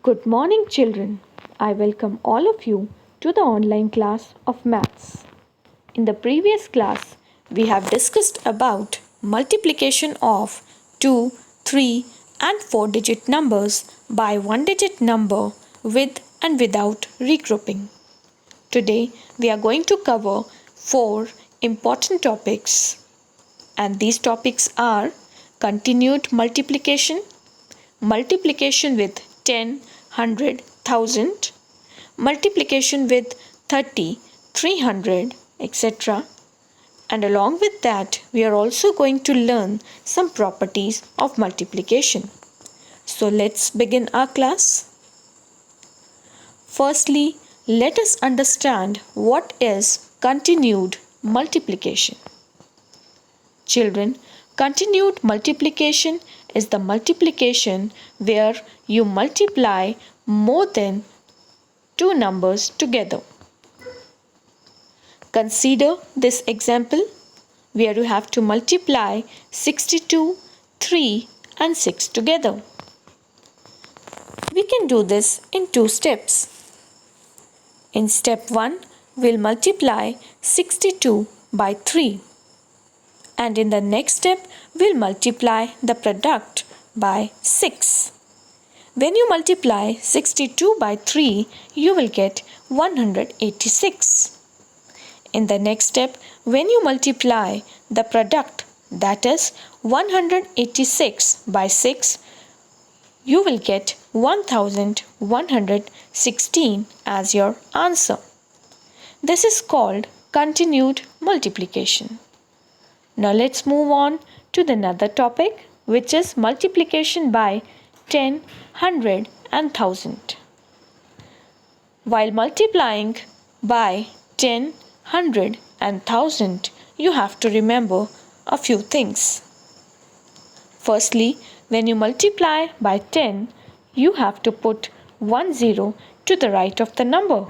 Good morning, children. I welcome all of you to the online class of maths. In the previous class, we have discussed about multiplication of 2, 3 and 4-digit numbers by one-digit number with and without regrouping. Today, we are going to cover 4 important topics. And these topics are continued multiplication, multiplication with 10, 100, 1000, multiplication with 30, 300, etc. And along with that, we are also going to learn some properties of multiplication. So let's begin our class. Firstly, let us understand what is continued multiplication. Children, continued multiplication is the multiplication where you multiply more than two numbers together. Consider this example where you have to multiply 62, 3 and 6 together. We can do this in two steps. In step 1, we'll multiply 62 by 3. And in the next step, we'll multiply the product by 6. When you multiply 62 by 3, you will get 186. In the next step, when you multiply the product, that is 186 by 6, you will get 1116 as your answer. This is called continued multiplication. Now let's move on to the another topic, which is multiplication by 10, 100 and 1000. While multiplying by 10, 100 and 1000, you have to remember a few things. Firstly, when you multiply by 10, you have to put 1 0 to the right of the number.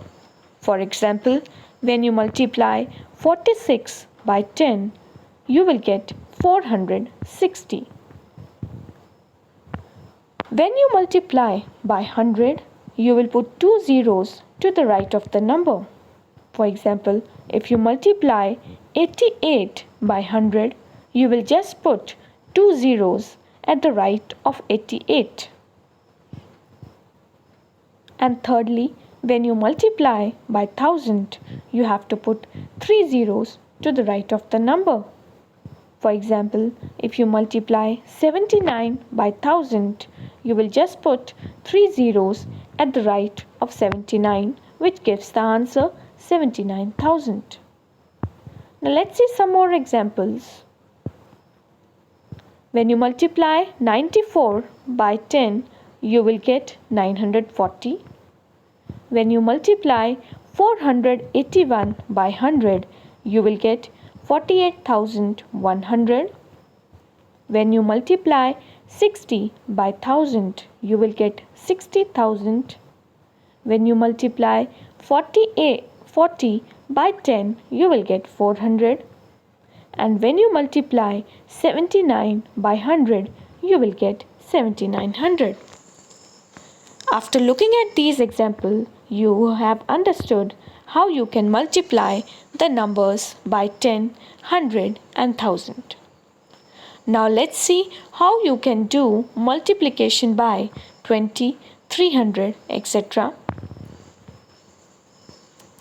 For example, when you multiply 46 by 10, you will get 460. When you multiply by 100, you will put 2 zeros to the right of the number. For example, if you multiply 88 by 100, you will just put 2 zeros at the right of 88. And thirdly, when you multiply by 1000, you have to put 3 zeros to the right of the number. For example, if you multiply 79 by 1000, you will just put 3 zeros at the right of 79, which gives the answer 79,000. Now let's see some more examples. When you multiply 94 by 10, you will get 940. When you multiply 481 by 100, you will get 48,100. When you multiply 60 by 1000, you will get 60,000. When you multiply 40 by 10, you will get 400. And when you multiply 79 by 100, you will get 7900. After looking at these examples, you have understood how you can multiply the numbers by 10, 100 and 1000. Now let's see how you can do multiplication by 20, 300, etc.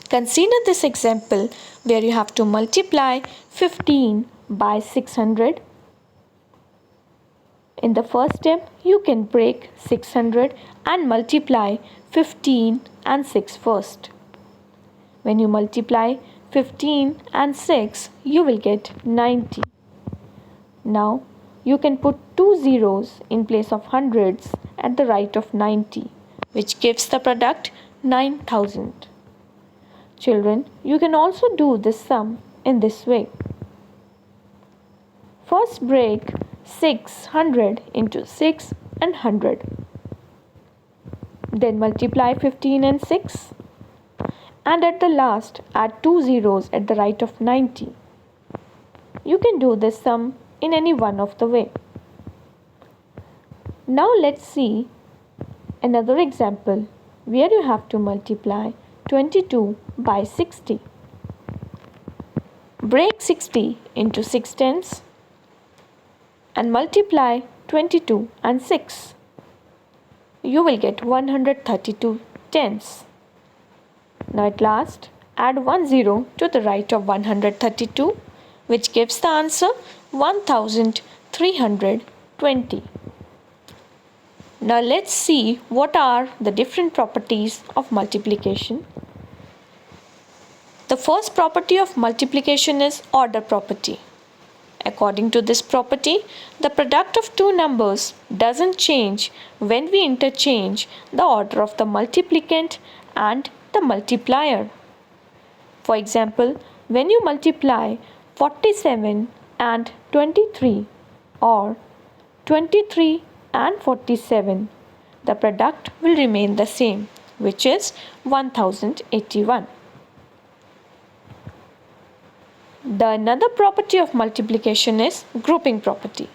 Consider this example where you have to multiply 15 by 600. In the first step, you can break 600 and multiply 15 and 6 first. When you multiply 15 and 6, you will get 90. Now, you can put 2 zeros in place of hundreds at the right of 90, which gives the product 9,000. Children, you can also do this sum in this way. First break 600 into 6 and 100. Then multiply 15 and 6. And at the last, add 2 zeros at the right of 90. You can do this sum in any one of the way. Now let's see Another example where you have to multiply 22 by 60. Break 60 into 6 tens and multiply 22 and 6. You will get 132 tens. Now at last, add 1 0 to the right of 132, which gives the answer 1320. Now let's see what are the different properties of multiplication. The first property of multiplication is order property. According to this property, the product of two numbers doesn't change when we interchange the order of the multiplicand and the multiplier. For example, when you multiply 47 and 23 or 23 and 47, the product will remain the same, which is 1081. The another property of multiplication is grouping property.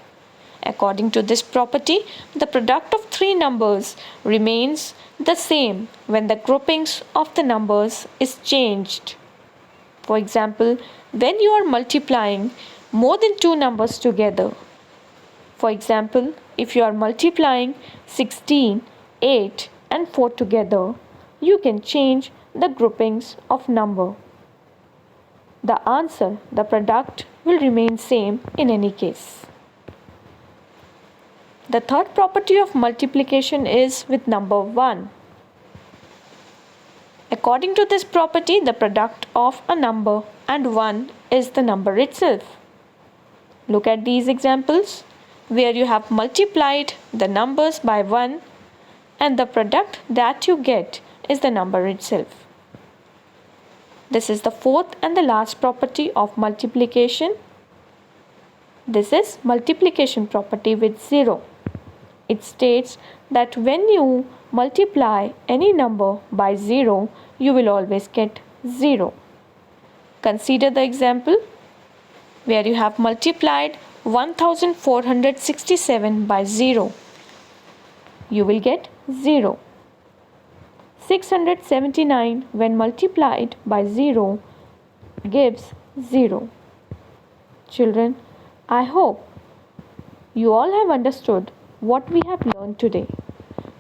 According to this property, the product of three numbers remains the same when the groupings of the numbers is changed. For example, when you are multiplying more than two numbers together. For example, if you are multiplying 16, 8 and 4 together, you can change the groupings of number. The answer, the product, will remain same in any case. The third property of multiplication is with number 1. According to this property, the product of a number and 1 is the number itself. Look at these examples where you have multiplied the numbers by 1 and the product that you get is the number itself. This is the fourth and the last property of multiplication. This is multiplication property with 0. It states that when you multiply any number by 0, you will always get 0. Consider the example where you have multiplied 1467 by 0. You will get 0. 679 when multiplied by 0 gives 0. Children, I hope you all have understood what we have learned today.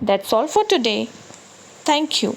That's all for today. Thank you.